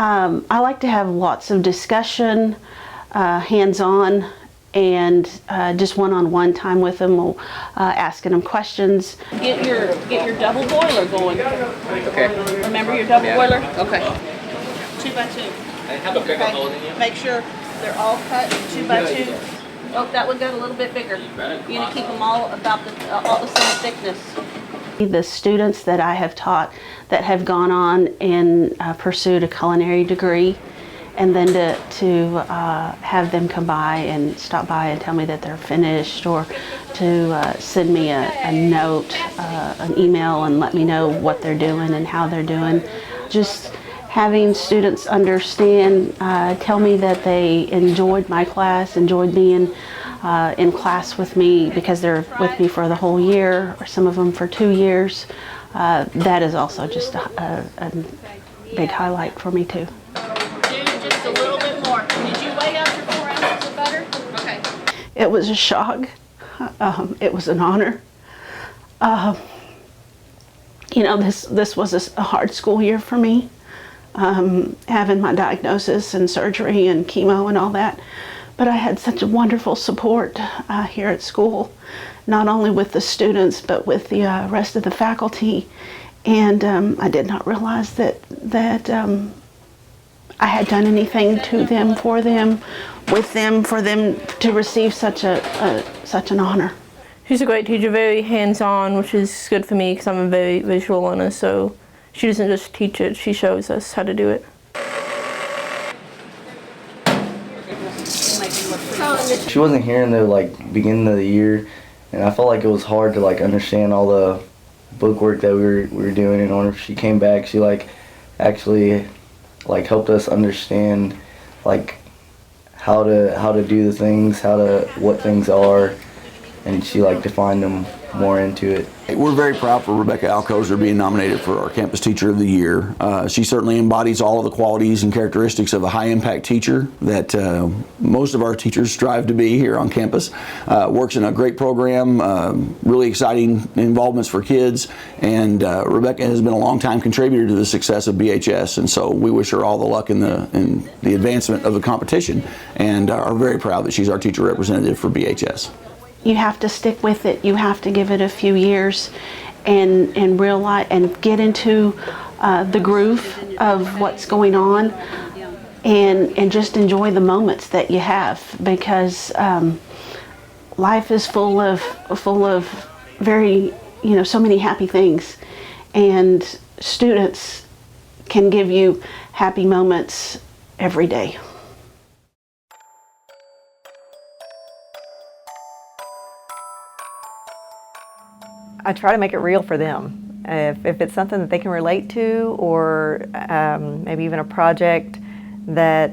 I like to have lots of discussion, hands-on, and just one-on-one time with them, asking them questions. Get your double boiler going. Okay. Remember your double boiler? Okay. 2 by 2. I have a bigger hole than you. Make sure they're all cut 2 by 2. Oh, that one got a little bit bigger. You're gonna keep them all about all the same thickness. The students that I have taught that have gone on and pursued a culinary degree, and then to have them come by and stop by and tell me that they're finished, or to send me a note, an email, and let me know what they're doing and how they're doing. Just having students understand, tell me that they enjoyed my class, enjoyed being in class with me because they're with me for the whole year, or some of them for 2 years. That is also just a big highlight for me too. Just a little bit more. Did you weigh out your 4 ounces of butter? Okay. It was a shock. It was an honor. You know, this was a hard school year for me, having my diagnosis and surgery and chemo and all that. But I had such a wonderful support here at school, not only with the students, but with the rest of the faculty. And I did not realize that I had done anything to them, for them, with them, for them to receive such an honor. She's a great teacher, very hands-on, which is good for me because I'm a very visual learner. So she doesn't just teach it, she shows us how to do it. She wasn't here in the beginning of the year, and I felt like it was hard to understand all the bookwork that we were doing. And when she came back, she actually helped us understand how to do the things, what things are, and she defined them more into it. We're very proud for Rebecca Alcozer being nominated for our Campus Teacher of the Year. She certainly embodies all of the qualities and characteristics of a high-impact teacher that most of our teachers strive to be here on campus. Works in a great program, really exciting involvements for kids, and Rebecca has been a long-time contributor to the success of BHS, and so we wish her all the luck in the advancement of the competition, and are very proud that she's our teacher representative for BHS. You have to stick with it. You have to give it a few years and realize and get into the groove of what's going on, and just enjoy the moments that you have, because life is full of very, so many happy things, and students can give you happy moments every day. I try to make it real for them. If it's something that they can relate to, or maybe even a project that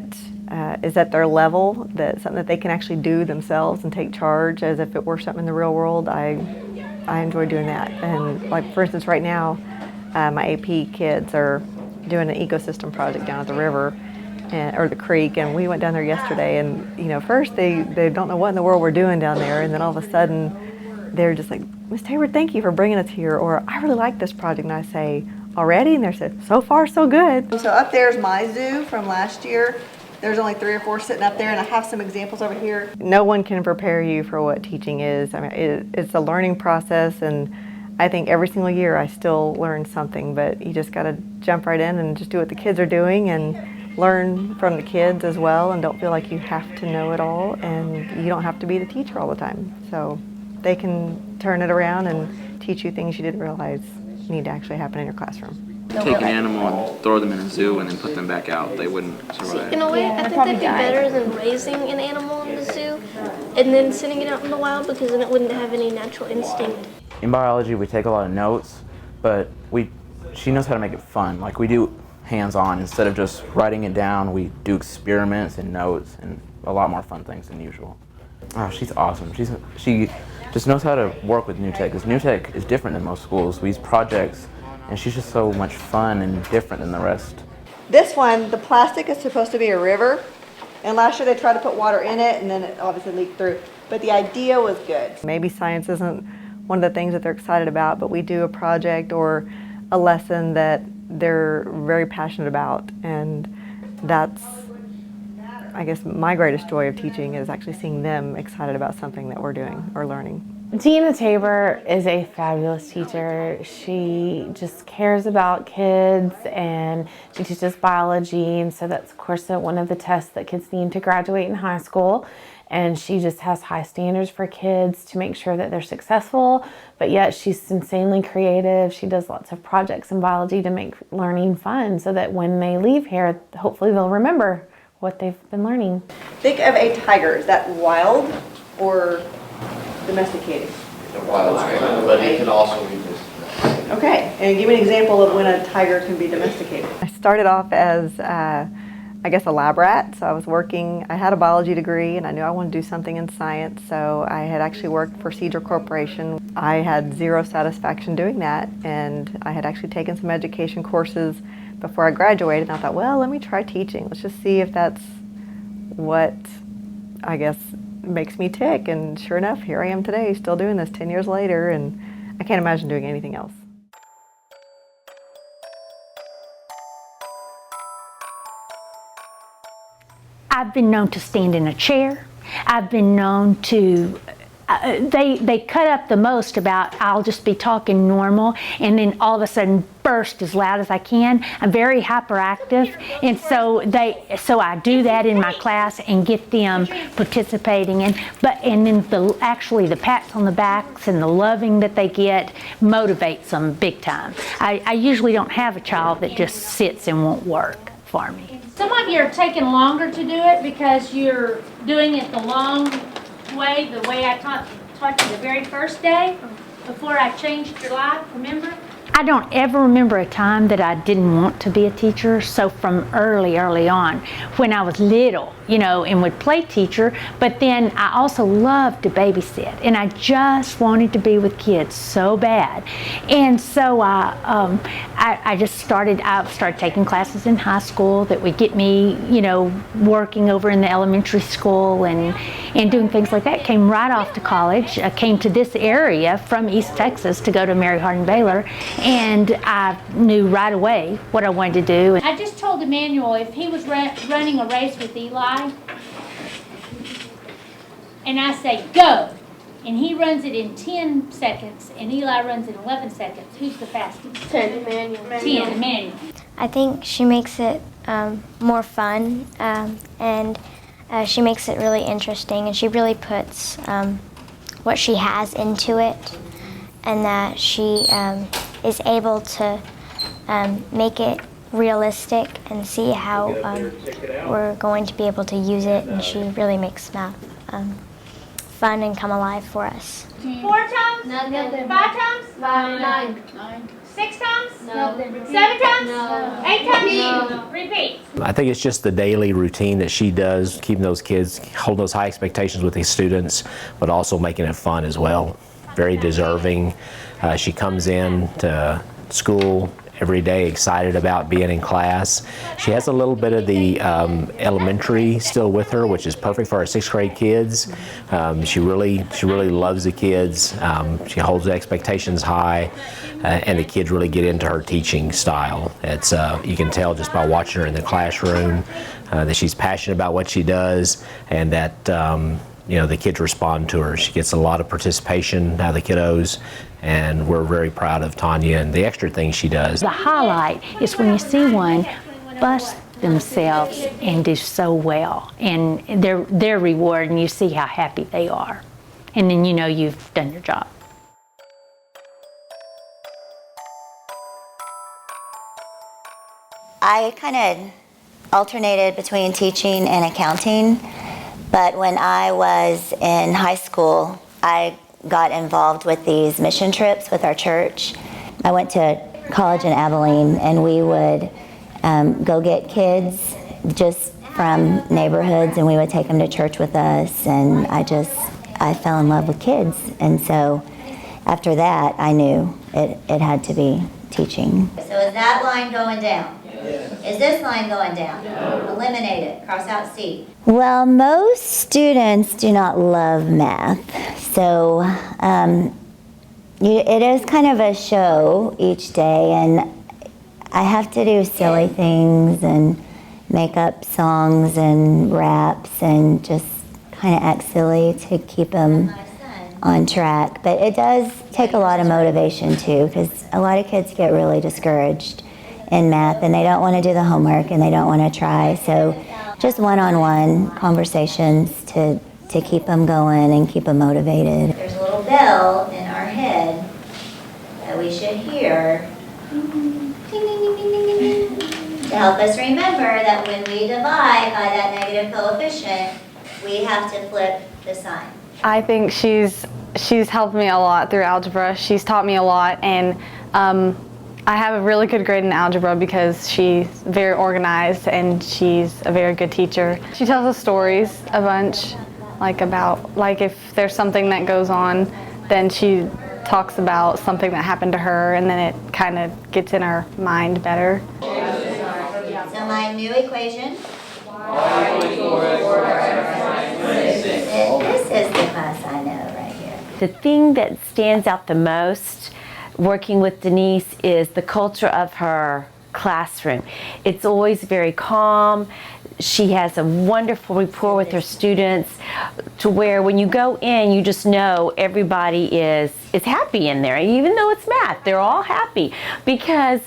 is at their level, that's something that they can actually do themselves and take charge as if it were something in the real world, I enjoy doing that. And for instance, right now, my AP kids are doing an ecosystem project down at the river, or the creek, and we went down there yesterday, and first they don't know what in the world we're doing down there, and then all of a sudden they're just like, Miss Taylor, thank you for bringing us here, or I really like this project. And I say, already? And they said, so far so good. So up there's my zoo from last year. There's only 3 or 4 sitting up there, and I have some examples over here. No one can prepare you for what teaching is. I mean, it's a learning process, and I think every single year I still learn something, but you just got to jump right in and just do what the kids are doing and learn from the kids as well, and don't feel like you have to know it all, and you don't have to be the teacher all the time. So they can turn it around and teach you things you didn't realize need to actually happen in your classroom. Take an animal and throw them in a zoo and then put them back out. They wouldn't survive. In a way, I think that'd be better than raising an animal in the zoo and then sending it out in the wild, because then it wouldn't have any natural instinct. In biology, we take a lot of notes, but she knows how to make it fun. We do hands-on. Instead of just writing it down, we do experiments and notes and a lot more fun things than usual. Oh, she's awesome. She just knows how to work with new tech, because new tech is different than most schools. We use projects, and she's just so much fun and different than the rest. This one, the plastic is supposed to be a river, and last year they tried to put water in it, and then it obviously leaked through. But the idea was good. Maybe science isn't one of the things that they're excited about, but we do a project or a lesson that they're very passionate about, and that's, I guess, my greatest joy of teaching is actually seeing them excited about something that we're doing or learning. Deana Tabor is a fabulous teacher. She just cares about kids, and she teaches biology, and so that's of course one of the tests that kids need to graduate in high school. And she just has high standards for kids to make sure that they're successful, but yet she's insanely creative. She does lots of projects in biology to make learning fun so that when they leave here, hopefully they'll remember what they've been learning. Think of a tiger. Is that wild or domesticated? The wild, but it can also be domesticated. Okay, and give me an example of when a tiger can be domesticated. I started off as, I guess, a lab rat. So I had a biology degree and I knew I wanted to do something in science. So I had actually worked for Cedar Corporation. I had zero satisfaction doing that, and I had actually taken some education courses before I graduated, and I thought, well, let me try teaching. Let's just see if that's what, I guess, makes me tick. And sure enough, here I am today, still doing this 10 years later, and I can't imagine doing anything else. I've been known to stand in a chair. I've been known to, they cut up the most about I'll just be talking normal and then all of a sudden burst as loud as I can. I'm very hyperactive, and so I do that in my class and get them participating. And then the pats on the backs and the loving that they get motivates them big time. I usually don't have a child that just sits and won't work for me. Some of you are taking longer to do it because you're doing it the long way, the way I taught you the very first day before I changed your life, remember? I don't ever remember a time that I didn't want to be a teacher. So from early on, when I was little, and would play teacher, but then I also loved to babysit, and I just wanted to be with kids so bad. And so I started taking classes in high school that would get me, working over in the elementary school and doing things like that. Came right off to college. I came to this area from East Texas to go to Mary Hardin Baylor, and I knew right away what I wanted to do. I just told Emmanuel if he was running a race with Eli, and I say go, and he runs it in 10 seconds, and Eli runs it in 11 seconds, who's the fastest? 10, Emmanuel. 10, Emmanuel. I think she makes it more fun, and she makes it really interesting, and she really puts what she has into it, and that she is able to make it realistic and see how we're going to be able to use it, and she really makes math fun and come alive for us. 4 times? Nothing. 5 times? 9. 6 times? Nothing. 7 times? No. 8 times? No. Repeat. I think it's just the daily routine that she does, keeping those kids, holding those high expectations with these students, but also making it fun as well. Very deserving. She comes in to school every day excited about being in class. She has a little bit of the elementary still with her, which is perfect for our 6th grade kids. She really loves the kids. She holds the expectations high, and the kids really get into her teaching style. It's you can tell just by watching her in the classroom that she's passionate about what she does, and that the kids respond to her. She gets a lot of participation out of the kiddos, and we're very proud of Tanya and the extra things she does. The highlight is when you see one bust themselves and do so well, and their reward, and you see how happy they are, and then you've done your job. I kind of alternated between teaching and accounting, but when I was in high school, I got involved with these mission trips with our church. I went to college in Abilene, and we would go get kids just from neighborhoods, and we would take them to church with us, and I fell in love with kids. And so after that, I knew it had to be teaching. So is that line going down? Is this line going down? No. Eliminate it. Cross out C. Well, most students do not love math. So it is kind of a show each day, and I have to do silly things and make up songs and raps and just kind of act silly to keep them on track. But it does take a lot of motivation too, because a lot of kids get really discouraged in math and they don't want to do the homework and they don't want to try. So just one-on-one conversations to keep them going and keep them motivated. There's a little bell in our head that we should hear ding, ding, ding, ding, ding, ding, to help us remember that when we divide by that negative coefficient, we have to flip the sign. I think she's helped me a lot through algebra. She's taught me a lot, and I have a really good grade in algebra because she's very organized and she's a very good teacher. She tells us stories a bunch, like if there's something that goes on, then she talks about something that happened to her, and then it kind of gets in our mind better. So my new equation. This is the class I know right here. The thing that stands out the most working with Denise is the culture of her classroom. It's always very calm. She has a wonderful rapport with her students to where when you go in, you just know everybody is happy in there. Even though it's math, they're all happy because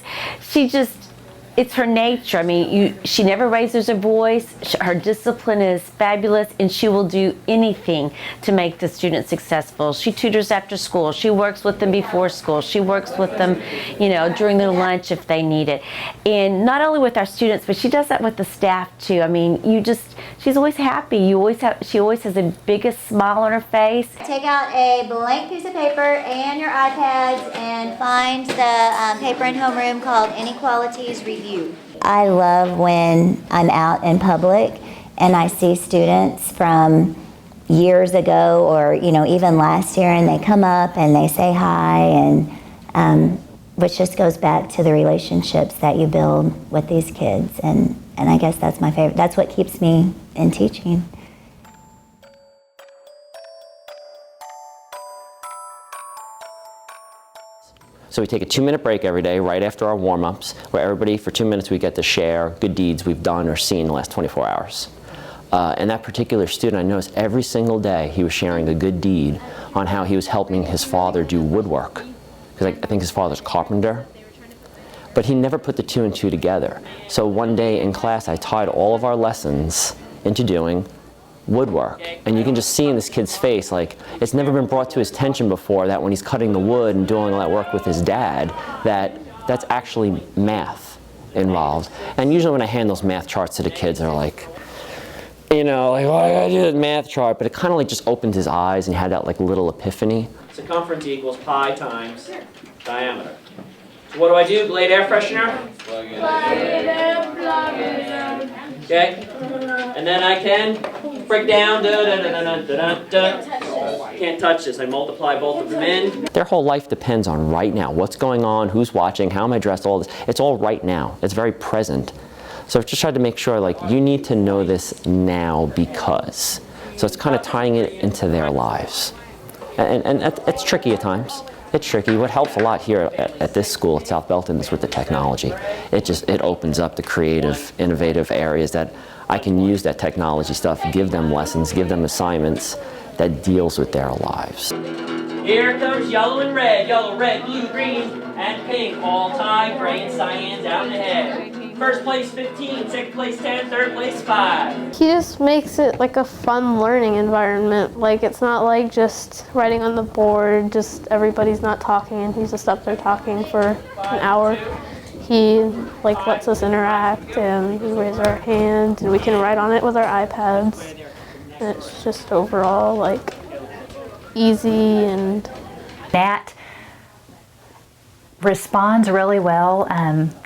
it's her nature. I mean, she never raises her voice. Her discipline is fabulous, and she will do anything to make the students successful. She tutors after school. She works with them before school. She works with them, during their lunch if they need it. And not only with our students, but she does that with the staff too. I mean, she's always happy. She always has the biggest smile on her face. Take out a blank piece of paper and your iPads and find the paper in homeroom called Inequalities Review. I love when I'm out in public and I see students from years ago or even last year, and they come up and they say hi, and which just goes back to the relationships that you build with these kids, and I guess that's my favorite. That's what keeps me in teaching. So we take a 2-minute break every day right after our warm-ups, where everybody for 2 minutes we get to share good deeds we've done or seen in the last 24 hours. And that particular student, I noticed every single day he was sharing a good deed on how he was helping his father do woodwork. Because I think his father's a carpenter. But he never put the 2 and 2 together. So one day in class I tied all of our lessons into doing woodwork, and you can just see in this kid's face, like, it's never been brought to his attention before that when he's cutting the wood and doing all that work with his dad, that's actually math involved. And usually when I hand those math charts to the kids, they're like, well, I gotta do that math chart, but it kind of like just opened his eyes and he had that like little epiphany. Circumference equals pi times diameter. So what do? Glade air freshener? Plug it in. Okay? And then I can break down, Can't touch this. I multiply both of them in. Their whole life depends on right now. What's going on, who's watching, how am I dressed, all this. It's all right now. It's very present. So I've just tried to make sure, like, you need to know this now because. So it's kind of tying it into their lives. And it's tricky at times. It's tricky. What helps a lot here at this school at South Belton is with the technology. It opens up the creative, innovative areas that I can use that technology stuff, give them lessons, give them assignments that deals with their lives. Here comes yellow and red, yellow, red, blue, green, and pink. All tied, gray and cyan's out ahead. First place 15, second place 10, third place 5. He just makes it like a fun learning environment. Like, it's not like just writing on the board, just everybody's not talking and he's just up there talking for an hour. He lets us interact and we raise our hand and we can write on it with our iPads. And it's just overall easy, and Matt responds really well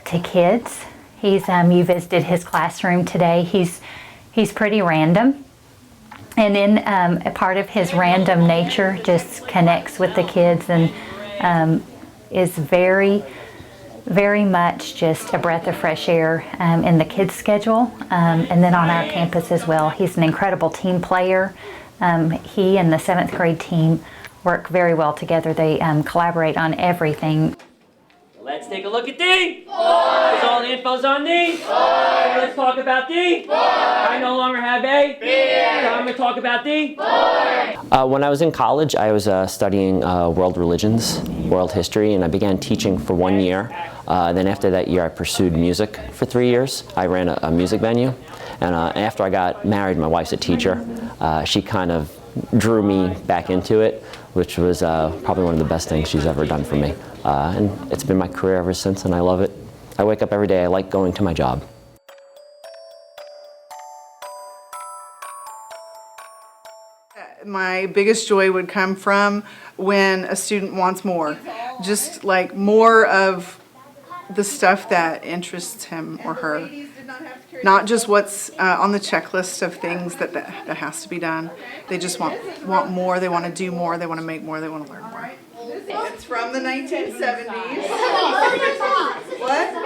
to kids. You visited his classroom today. He's pretty random, and then a part of his random nature just connects with the kids and is very, very much just a breath of fresh air in the kids' schedule, and then on our campus as well. He's an incredible team player. He and the 7th grade team work very well together. They collaborate on everything. Let's take a look at D. Because all the info's on D. Let's Let's talk about the board. I no longer have a beard. So I'm going to talk about the board. When I was in college, I was studying world religions, world history, and I began teaching for 1 year. Then after that year, I pursued music for 3 years. I ran a music venue. And after I got married, my wife's a teacher. She kind of drew me back into it, which was probably one of the best things she's ever done for me. And it's been my career ever since, and I love it. I wake up every day, I like going to my job. My biggest joy would come from when a student wants more, just like more of the stuff that interests him or her. Not just what's on the checklist of things that has to be done. They just want more, they want to do more, they want to make more, they want to learn more. It's from the 1970s. What?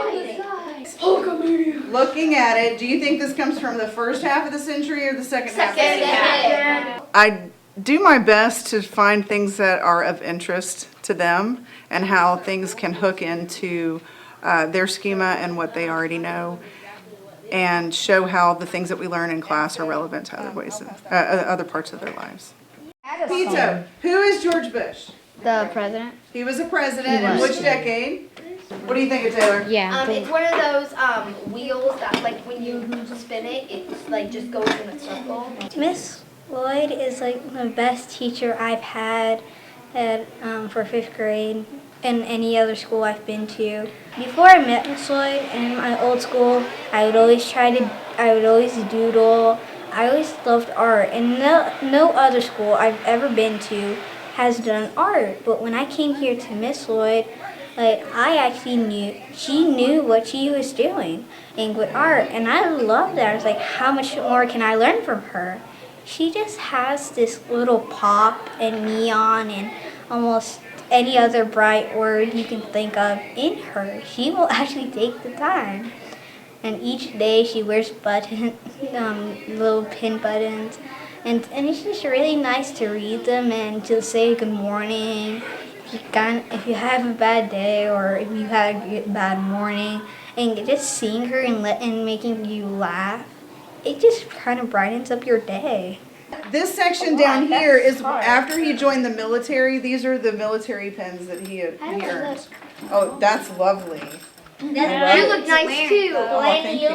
Looking at it, do you think this comes from the first half of the century or the second half of the century? I do my best to find things that are of interest to them and how things can hook into their schema and what they already know, and show how the things that we learn in class are relevant to other parts of their lives. Pizzo, who is George Bush? The president. He was a president in which decade? What do you think of Taylor? Yeah. It's one of those wheels that, like, when you spin it, it like just goes in a circle. Miss Lloyd is like the best teacher I've had for 5th grade in any other school I've been to. Before I met Miss Lloyd in my old school, I would always doodle. I always loved art, and no other school I've ever been to has done art. But when I came here to Miss Lloyd, like, I actually she knew what she was doing with art, and I loved that. I was like, how much more can I learn from her? She just has this little pop and neon and almost any other bright word you can think of in her. She will actually take the time. And each day she wears buttons, little pin buttons. And it's just really nice to read them and to say good morning. If you have a bad day or if you had a bad morning, and just seeing her and making you laugh, it just kind of brightens up your day. This section down here is after he joined the military. These are the military pins that he earned. Oh, that's lovely. You look nice too. Thank you.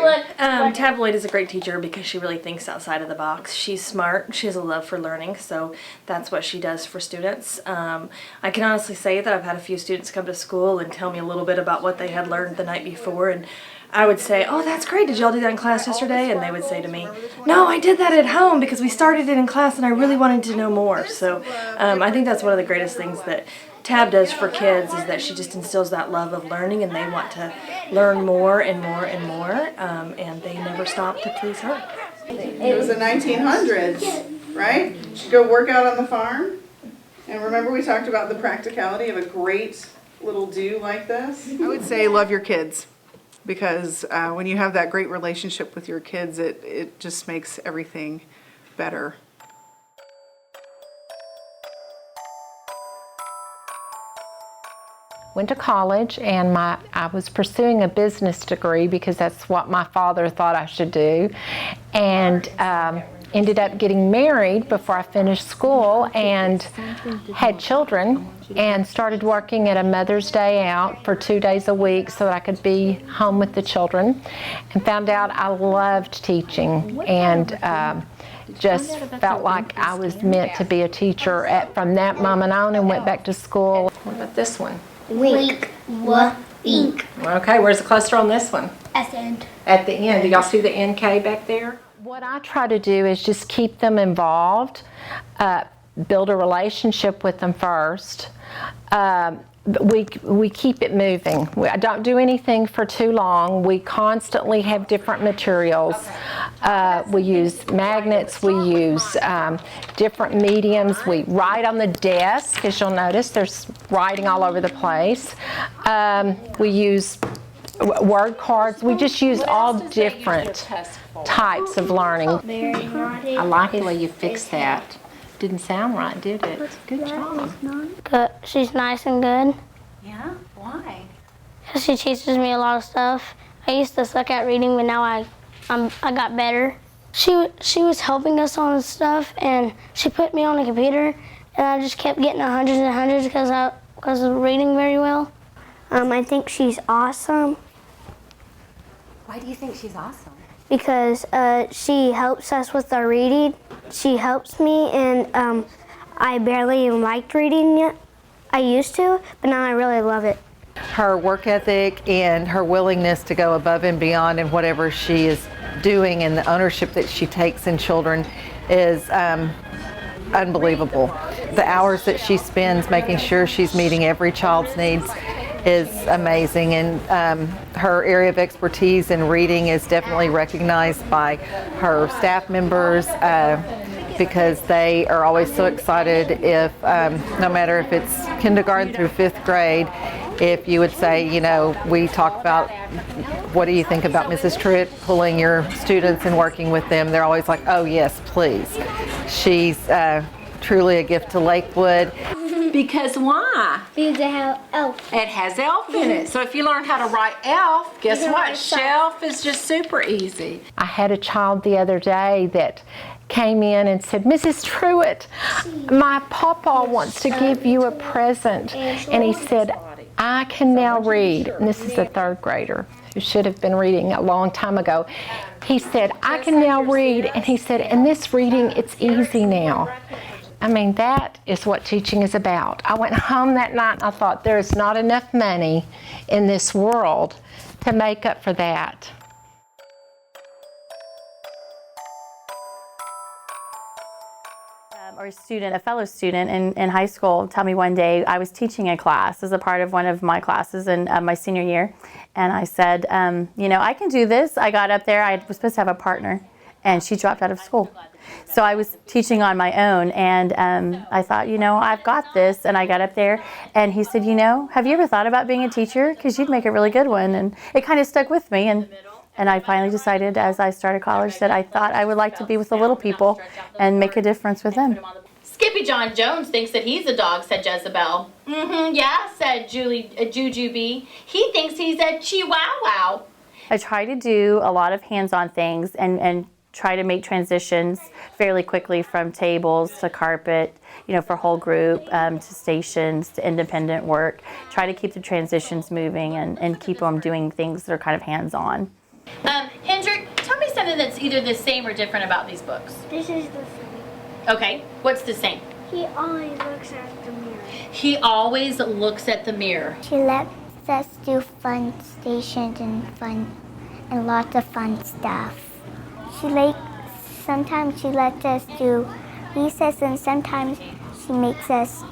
Tab Lloyd is a great teacher because she really thinks outside of the box. She's smart. She has a love for learning, so that's what she does for students. I can honestly say that I've had a few students come to school and tell me a little bit about what they had learned the night before, and I would say, oh, that's great. Did y'all do that in class yesterday? And they would say to me, no, I did that at home because we started it in class and I really wanted to know more. So I think that's one of the greatest things that Tab does for kids, is that she just instills that love of learning, and they want to learn more and more and more, and they never stop to please her. It was the 1900s, right? She'd go work out on the farm. And remember we talked about the practicality of a great little do like this? I would say love your kids, because when you have that great relationship with your kids, it just makes everything better. Went to college, and I was pursuing a business degree because that's what my father thought I should do, and ended up getting married before I finished school and had children, and started working at a Mother's Day out for 2 days a week so that I could be home with the children, and found out I loved teaching, and just felt like I was meant to be a teacher from that moment on, and went back to school. What about this one? Wink. Ink. Okay, where's the cluster on this one? At the end. At the end. Do y'all see the NK back there? What I try to do is just keep them involved, build a relationship with them first. We keep it moving. I don't do anything for too long. We constantly have different materials. We use magnets, we use different mediums. We write on the desk, as you'll notice, there's writing all over the place. We use word cards. We just use all different types of learning. I like the way you fixed that. Didn't sound right, did it? Good job. She's nice and good. Yeah? Why? Because she teaches me a lot of stuff. I used to suck at reading, but now I I got better. She was helping us on stuff, and she put me on the computer, and I just kept getting hundreds and hundreds because I was reading very well. I think she's awesome. Why do you think she's awesome? Because she helps us with our reading. She helps me, and I barely even liked reading yet. I used to, but now I really love it. Her work ethic and her willingness to go above and beyond in whatever she is doing, and the ownership that she takes in children is unbelievable. The hours that she spends making sure she's meeting every child's needs is amazing, and her area of expertise in reading is definitely recognized by her staff members because they are always so excited if, no matter if it's kindergarten through 5th grade, if you would say, you know, we talk about what do you think about Mrs. Truitt pulling your students and working with them, they're always like, oh yes, please. She's truly a gift to Lakewood. Because why? Because it has elf. It has elf in it. So if you learn how to write elf, guess what? Shelf is just super easy. I had a child the other day that came in and said, Mrs. Truitt, my papa wants to give you a present. And he said, I can now read. And this is a 3rd grader who should have been reading a long time ago. He said, I can now read. And he said, and this reading, it's easy now. I mean, that is what teaching is about. I went home that night and I thought, there is not enough money in this world to make up for that. Or a fellow student in high school, tell me one day, I was teaching a class as a part of one of my classes in my senior year, and I said, you know, I can do this. I got up there, I was supposed to have a partner, and she dropped out of school. So I was teaching on my own, and I thought, you know, I've got this, and I got up there, and he said, you know, have you ever thought about being a teacher? Because you'd make a really good one, and it kind of stuck with me, and I finally decided as I started college that I thought I would like to be with the little people and make a difference with them. Skippy John Jones thinks that he's a dog, said Jezebel. Yeah, said Juju B. He thinks he's a Chihuahua. I try to do a lot of hands-on things and try to make transitions fairly quickly from tables to carpet, you know, for whole group, to stations, to independent work. Try to keep the transitions moving and keep them doing things that are kind of hands-on. Hendrik, tell me something that's either the same or different about these books. This is the same. Okay, what's the same? He always looks at the mirror. He always looks at the mirror. She lets us do fun stations and lots of fun stuff. Sometimes she lets us do recess, and sometimes she makes us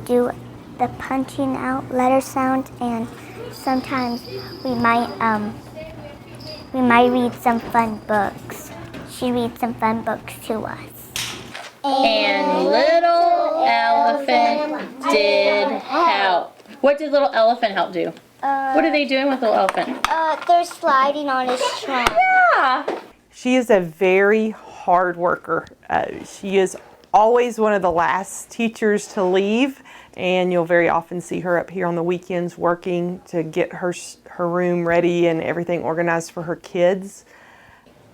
do the punching out letter sound, and sometimes we might read some fun books. She reads some fun books to us. And little elephant did help. What did little elephant help do? What are they doing with little elephant? They're sliding on his trunk. Yeah. She is a very hard worker. She is always one of the last teachers to leave, and you'll very often see her up here on the weekends working to get her room ready and everything organized for her kids.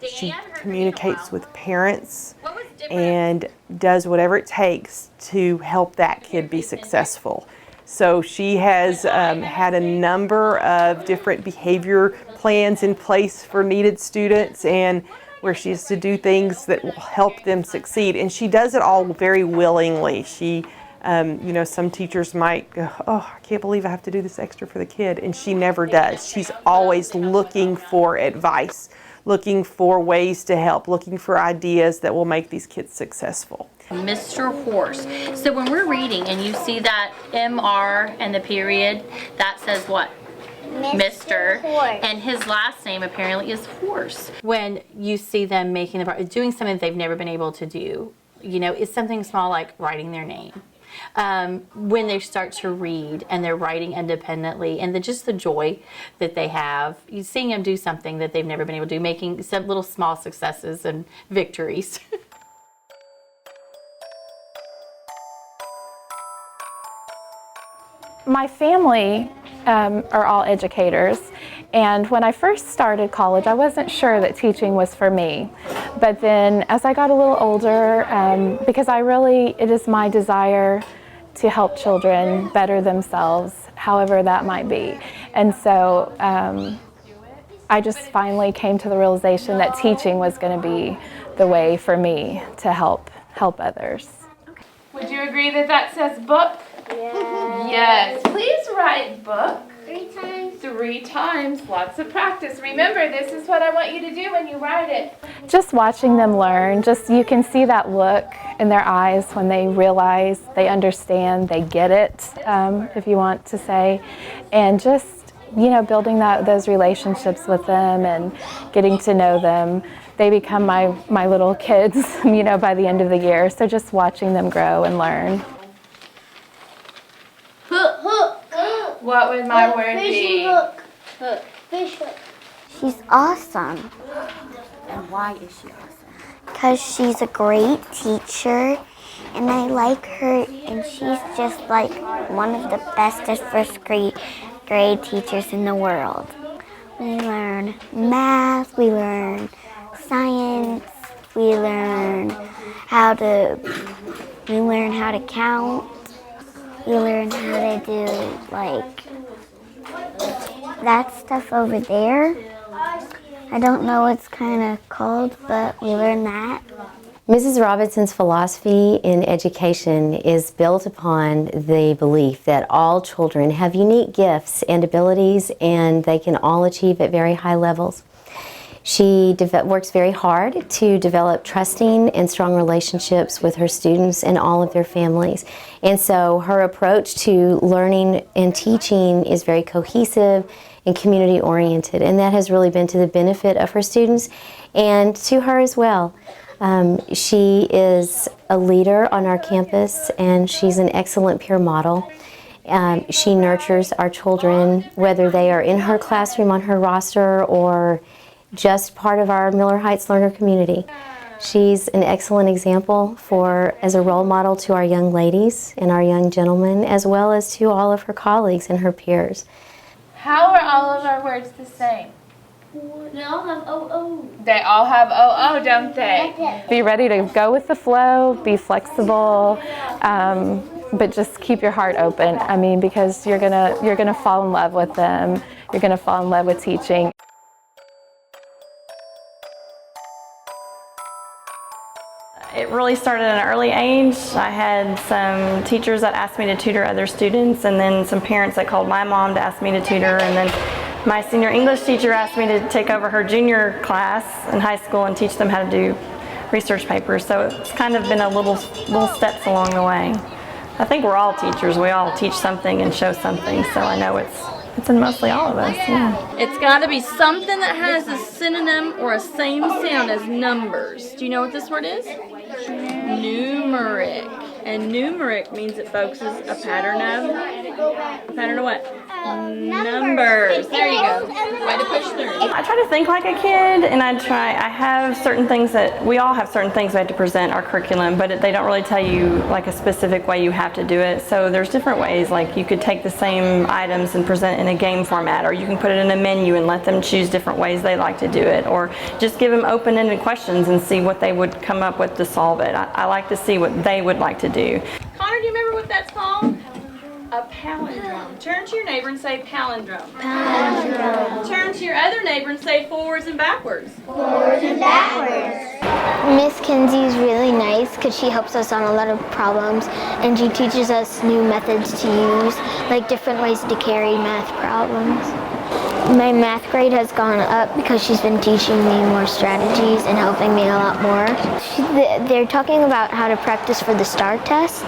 She communicates with parents and does whatever it takes to help that kid be successful. So she has had a number of different behavior plans in place for needed students, and where she has to do things that will help them succeed. And she does it all very willingly. She, you know, some teachers might go, oh, I can't believe I have to do this extra for the kid. And she never does. She's always looking for advice, looking for ways to help, looking for ideas that will make these kids successful. Mr. Horse. So when we're reading and you see that MR and the period, that says what? Mr. Horse. And his last name apparently is Horse. When you see them doing something that they've never been able to do, you know, it's something small like writing their name. When they start to read and they're writing independently, and just the joy that they have, you seeing them do something that they've never been able to do, making some little small successes and victories. My family are all educators, And when I first started college, I wasn't sure that teaching was for me. But then as I got a little older, because it is my desire to help children better themselves, however that might be. And so I just finally came to the realization that teaching was going to be the way for me to help others. Would you agree that that says book? Yeah. Yes. Please write book. 3 times. 3 times. Lots of practice. Remember, this is what I want you to do when you write it. Just watching them learn, you can see that look in their eyes when they realize, they understand, they get it, if you want to say, and just, building those relationships with them and getting to know them. They become my little kids, by the end of the year. So just watching them grow and learn. Hook, hook. What would my word be? Hook. Hook. Fish hook. She's awesome. And why is she awesome? Because she's a great teacher, and I like her, and she's just like one of the bestest first grade teachers in the world. We learn math, we learn science, we learn how to count, we learn how to do that stuff over there. I don't know what it's kind of called, but we learn that. Mrs. Robinson's philosophy in education is built upon the belief that all children have unique gifts and abilities, and they can all achieve at very high levels. She works very hard to develop trusting and strong relationships with her students and all of their families. And so her approach to learning and teaching is very cohesive and community oriented, and that has really been to the benefit of her students and to her as well. She is a leader on our campus, and she's an excellent peer model. She nurtures our children, whether they are in her classroom on her roster or just part of our Miller Heights learner community. She's an excellent example as a role model to our young ladies and our young gentlemen, as well as to all of her colleagues and her peers. How are all of our words the same? They all have O-O. They all have O-O, don't they? Be ready to go with the flow, be flexible, but just keep your heart open. Because you're gonna fall in love with them. You're gonna fall in love with teaching. It really started at an early age. I had some teachers that asked me to tutor other students, and then some parents that called my mom to ask me to tutor, and then my senior English teacher asked me to take over her junior class in high school and teach them how to do research papers. So it's kind of been a little steps along the way. I think we're all teachers. We all teach something and show something, so I know it's in mostly all of us, yeah. It's got to be something that has a synonym or a same sound as numbers. Do you know what this word is? Numeric. And numeric means it focuses a pattern of what? Numbers. There you go. Way to push through. I try to think like a kid, and I have certain things we all have certain things we have to present our curriculum, but they don't really tell you like a specific way you have to do it. So there's different ways, like you could take the same items and present in a game format, or you can put it in a menu and let them choose different ways they like to do it, or just give them open-ended questions and see what they would come up with to solve it. I like to see what they would like to do. Connor, do you remember what that's called? A palindrome. Turn to your neighbor and say palindrome. Palindrome. Turn to your other neighbor and say forwards and backwards. Forwards and backwards. Miss Kinsey is really nice because she helps us on a lot of problems, and she teaches us new methods to use, like different ways to carry math problems. My math grade has gone up because she's been teaching me more strategies and helping me a lot more. They're talking about how to practice for the STAR test,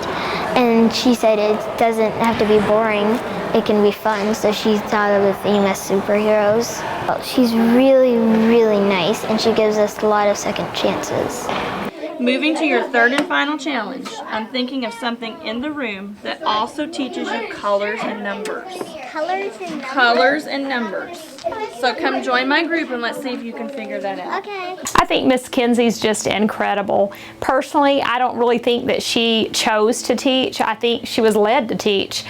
and she said it doesn't have to be boring, it can be fun, so she thought of the theme as superheroes. She's really, really nice, and she gives us a lot of second chances. Moving to your third and final challenge, I'm thinking of something in the room that also teaches you colors and numbers. Colors and numbers? Colors and numbers. So come join my group and let's see if you can figure that out. Okay. I think Miss Kinsey's just incredible. Personally, I don't really think that she chose to teach. I think she was led to teach.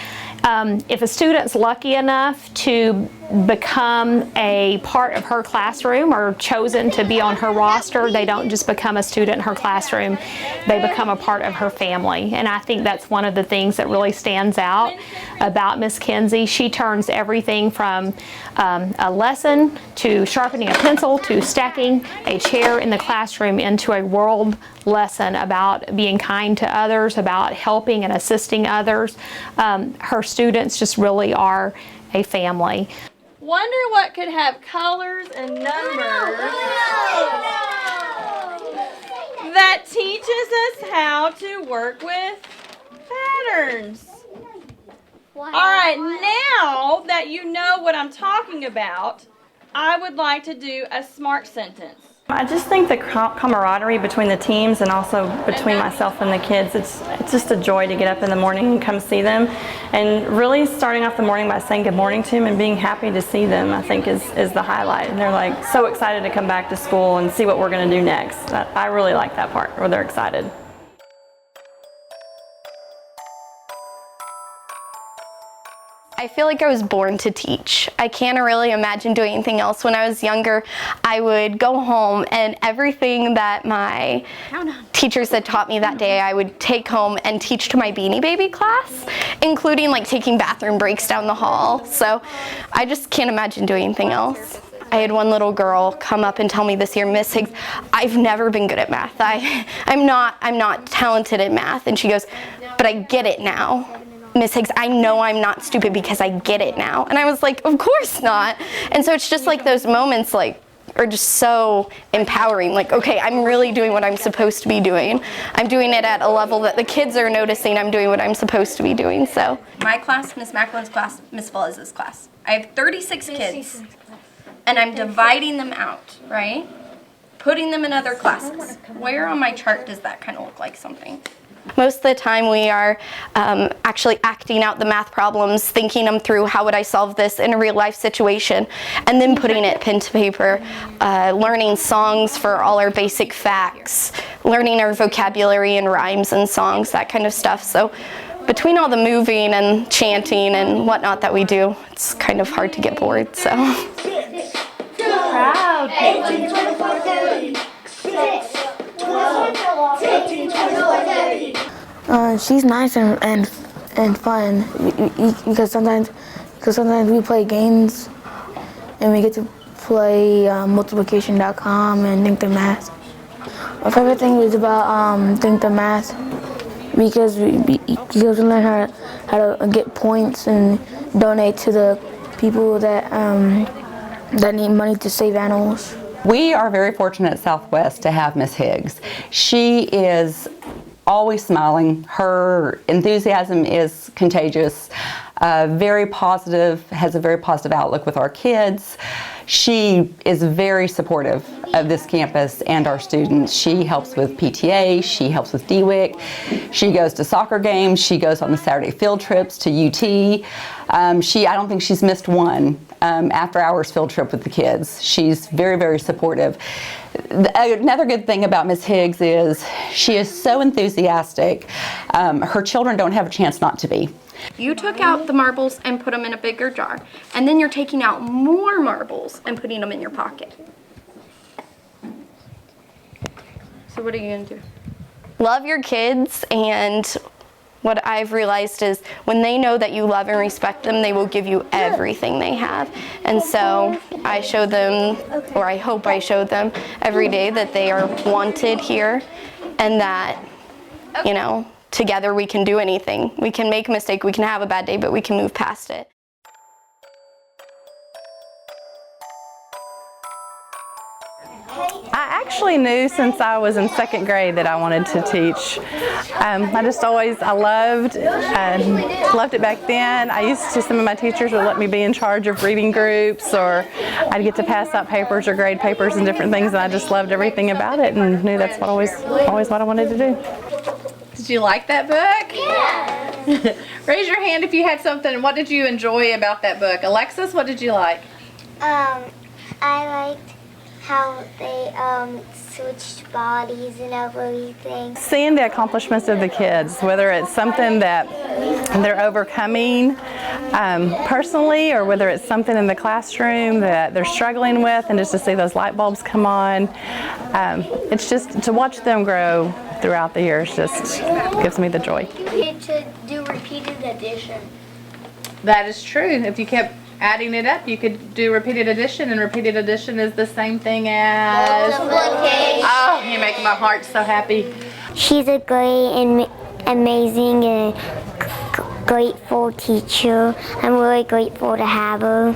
If a student's lucky enough to become a part of her classroom or chosen to be on her roster. They don't just become a student in her classroom, they become a part of her family. And I think that's one of the things that really stands out about Miss Kinsey. She turns everything from a lesson to sharpening a pencil to stacking a chair in the classroom into a world lesson about being kind to others, about helping and assisting others. Her students just really are a family. Wonder what could have colors and numbers that teaches us how to work with patterns. All right, now that you know what I'm talking about, I would like to do a SMART sentence. I just think the camaraderie between the teams and also between myself and the kids, it's just a joy to get up in the morning and come see them. And really starting off the morning by saying good morning to them and being happy to see them, I think is the highlight. And they're like so excited to come back to school and see what we're going to do next. I really like that part where they're excited. I feel like I was born to teach. I can't really imagine doing anything else. When I was younger, I would go home and everything that my teachers had taught me that day, I would take home and teach to my Beanie Baby class, including like taking bathroom breaks down the hall. So I just can't imagine doing anything else. I had one little girl come up and tell me this year, Miss Higgs, I've never been good at math. I'm not talented at math. And she goes, but I get it now. Miss Higgs, I know I'm not stupid because I get it now. And I was like, of course not. And so it's just like those moments like are just so empowering. Like, okay, I'm really doing what I'm supposed to be doing. I'm doing it at a level that the kids are noticing I'm doing what I'm supposed to be doing, so. My class, Miss Macklin's class, Miss Velez's class. I have 36 kids, and I'm dividing them out, right? Putting them in other classes. Where on my chart does that kind of look like something? Most of the time we are actually acting out the math problems, thinking them through, how would I solve this in a real life situation, and then putting it pen to paper, learning songs for all our basic facts, learning our vocabulary and rhymes and songs, that kind of stuff. So between all the moving and chanting and whatnot that we do, it's kind of hard to get bored, so. Proud. 18, 24, 30, 6, 12, 13, 24, 30. She's nice and fun because sometimes we play games and we get to play multiplication.com and Think the Math. My favorite thing was about Think the Math because we learn how to get points and donate to the people that need money to save animals. We are very fortunate at Southwest to have Miss Higgs. She is always smiling. Her enthusiasm is contagious, very positive, has a very positive outlook with our kids. She is very supportive of this campus and our students. She helps with PTA, she helps with DWIC, she goes to soccer games, she goes on the Saturday field trips to UT. I don't think she's missed one after hours field trip with the kids. She's very, very supportive. Another good thing about Miss Higgs is she is so enthusiastic. Her children don't have a chance not to be. You took out the marbles and put them in a bigger jar, and then you're taking out more marbles and putting them in your pocket. So what are you gonna do? Love your kids, and what I've realized is when they know that you love and respect them, they will give you everything they have. And so I show them, or I hope I show them every day that they are wanted here and that, you know, together we can do anything. We can make a mistake, we can have a bad day, but we can move past it. I actually knew since I was in second grade that I wanted to teach. I loved it back then. Some of my teachers would let me be in charge of reading groups, or I'd get to pass out papers or grade papers and different things, and I just loved everything about it and knew that's always what I wanted to do. Did you like that book? Yeah. Raise your hand if you had something. What did you enjoy about that book? Alexis, what did you like? I liked how they switched bodies and everything. Seeing the accomplishments of the kids, whether it's something that they're overcoming personally, or whether it's something in the classroom that they're struggling with, and just to see those light bulbs come on, it's just to watch them grow throughout the years just gives me the joy. You need to do repeated addition. That is true. If you kept adding it up, you could do repeated addition, and repeated addition is the same thing as multiplication. Oh, you make my heart so happy. She's a great and amazing and grateful teacher. I'm really grateful to have her.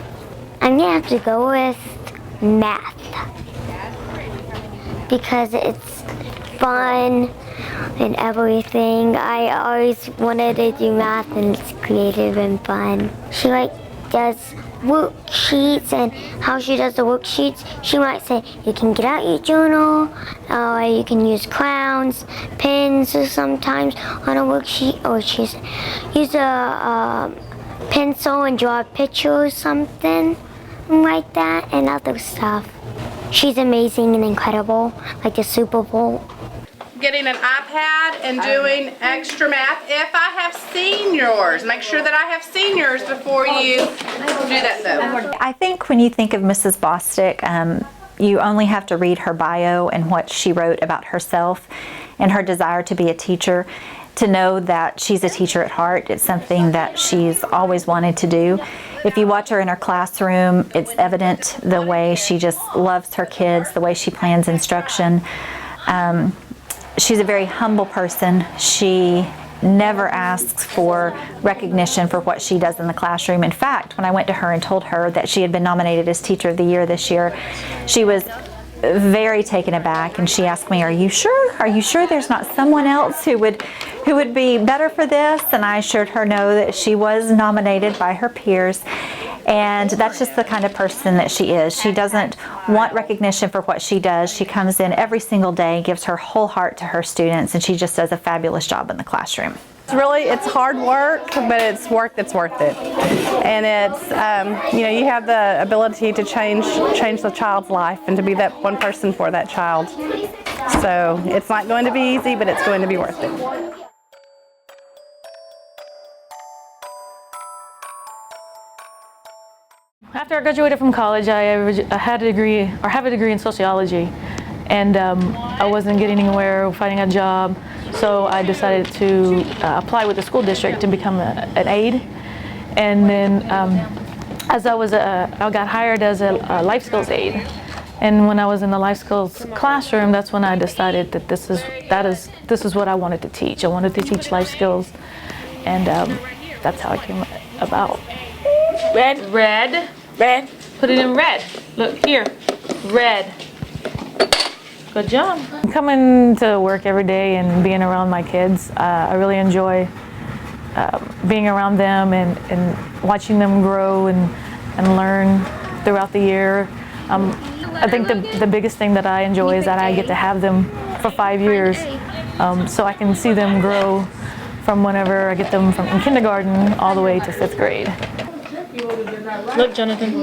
I'm gonna have to go with math because it's fun and everything. I always wanted to do math, and it's creative and fun. She does worksheets, and how she does the worksheets, she might say you can get out your journal, or you can use crowns, pens, or sometimes on a worksheet, or she's use a pencil and draw a picture or something like that, and other stuff. She's amazing and incredible, like the Super Bowl. Getting an iPad and doing extra math. If I have seen yours, make sure that I have seen yours before you do that though. I think when you think of Mrs. Bostic, you only have to read her bio and what she wrote about herself and her desire to be a teacher to know that she's a teacher at heart. It's something that she's always wanted to do. If you watch her in her classroom, it's evident the way she just loves her kids, the way she plans instruction. She's a very humble person. She never asks for recognition for what she does in the classroom. In fact, when I went to her and told her that she had been nominated as Teacher of the Year this year, she was very taken aback, and she asked me, "Are you sure? Are you sure there's not someone else who would be better for this?" And I assured her no, that she was nominated by her peers. And that's just the kind of person that she is. She doesn't want recognition for what she does. She comes in every single day, gives her whole heart to her students, and she just does a fabulous job in the classroom. It's hard work, but it's work that's worth it. And it's, you have the ability to change the child's life and to be that one person for that child. So it's not going to be easy, but it's going to be worth it. After I graduated from college, I have a degree in sociology, and I wasn't getting anywhere or finding a job, so I decided to apply with the school district to become an aide. And then as I got hired as a life skills aide, and when I was in the life skills classroom, that's when I decided that this is what I wanted to teach. I wanted to teach life skills, and that's how it came about. Red. Put it in red. Look here, red. Good job. Coming to work every day and being around my kids, I really enjoy being around them and watching them grow and learn throughout the year. I think the biggest thing that I enjoy is that I get to have them for 5 years, so I can see them grow from whenever I get them from in kindergarten all the way to 5th grade. Look, Jonathan.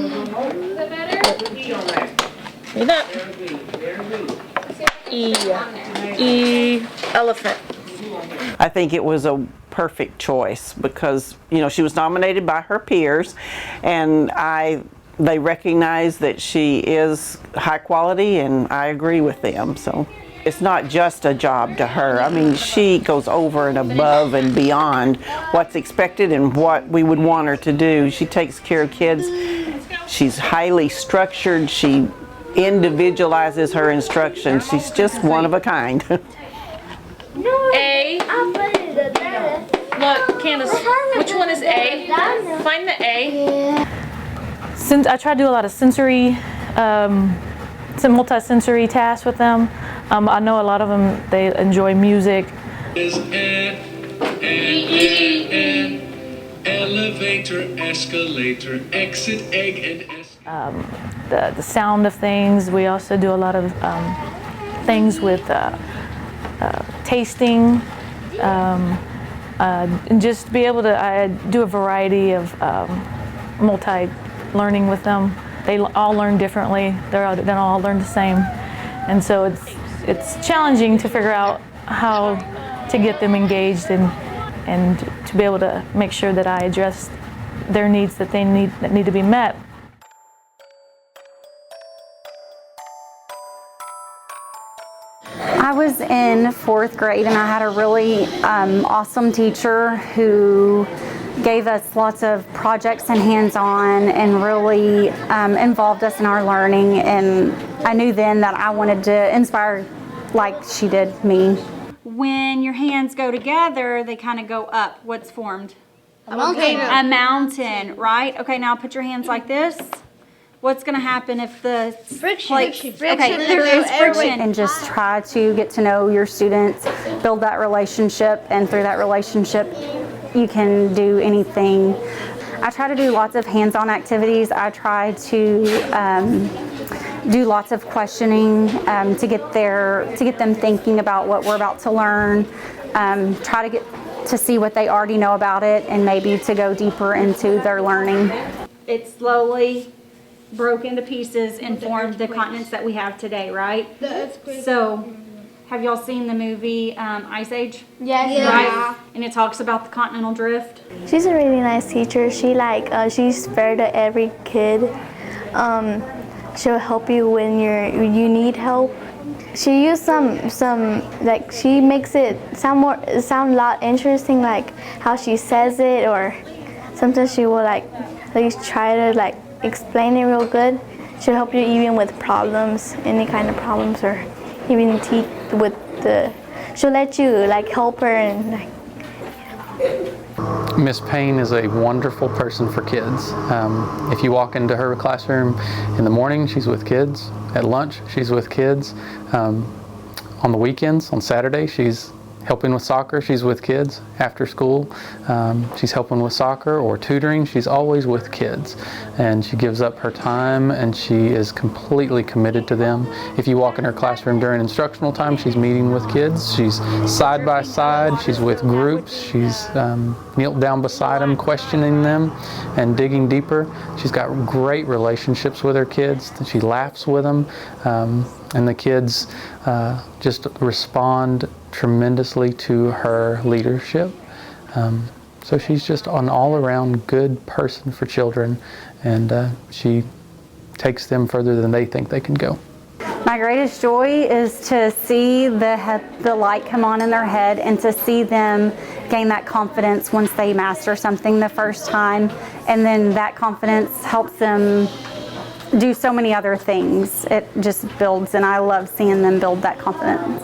Read that. E. Elephant. I think it was a perfect choice because, she was nominated by her peers, and they recognize that she is high quality, and I agree with them. So it's not just a job to her. I mean, she goes over and above and beyond what's expected and what we would want her to do. She takes care of kids. She's highly structured. She individualizes her instruction. She's just one of a kind. A. Look, Candace, which one is A? Find the A. Since I try to do a lot of sensory, some multi-sensory tasks with them. I know a lot of them, they enjoy music. Elevator, escalator, exit, egg, and The sound of things. We also do a lot of things with tasting, and just be able to do a variety of multi-learning with them. they all learn differently. They don't all learn the same. And so it's challenging to figure out how to get them engaged and to be able to make sure that I address their needs that need to be met. I was in 4th grade and I had a really awesome teacher who gave us lots of projects and hands-on and really involved us in our learning, and I knew then that I wanted to inspire like she did me. When your hands go together, they kind of go up. What's formed? A mountain. A mountain, right? Okay, now put your hands like this. What's going to happen if the friction? Okay, there is friction. And just try to get to know your students, build that relationship, and through that relationship, you can do anything. I try to do lots of hands-on activities. I try to do lots of questioning to get them thinking about what we're about to learn. Try to get to see what they already know about it, and maybe to go deeper into their learning. It slowly broke into pieces and formed the continents that we have today, right? So, have y'all seen the movie Ice Age? Yes. Yeah. Right? And it talks about the continental drift. She's a really nice teacher. She's fair to every kid. She'll help you when you need help. She used she makes it sound a lot interesting, like how she says it, or sometimes she will at least try to explain it real good. She'll help you even with problems, any kind of problems, or even she'll let you help her and Miss Payne is a wonderful person for kids. If you walk into her classroom in the morning, she's with kids. At lunch, she's with kids. On the weekends, on Saturday, she's helping with soccer. She's with kids. After school, she's helping with soccer or tutoring. She's always with kids. And she gives up her time, and she is completely committed to them. If you walk in her classroom during instructional time, she's meeting with kids. She's side by side. She's with groups. She's knelt down beside them, questioning them and digging deeper. She's got great relationships with her kids. She laughs with them. And the kids just respond tremendously to her leadership. So she's just an all-around good person for children, and she takes them further than they think they can go. My greatest joy is to see the light come on in their head, and to see them gain that confidence once they master something the first time, and then that confidence helps them do so many other things. It just builds, and I love seeing them build that confidence.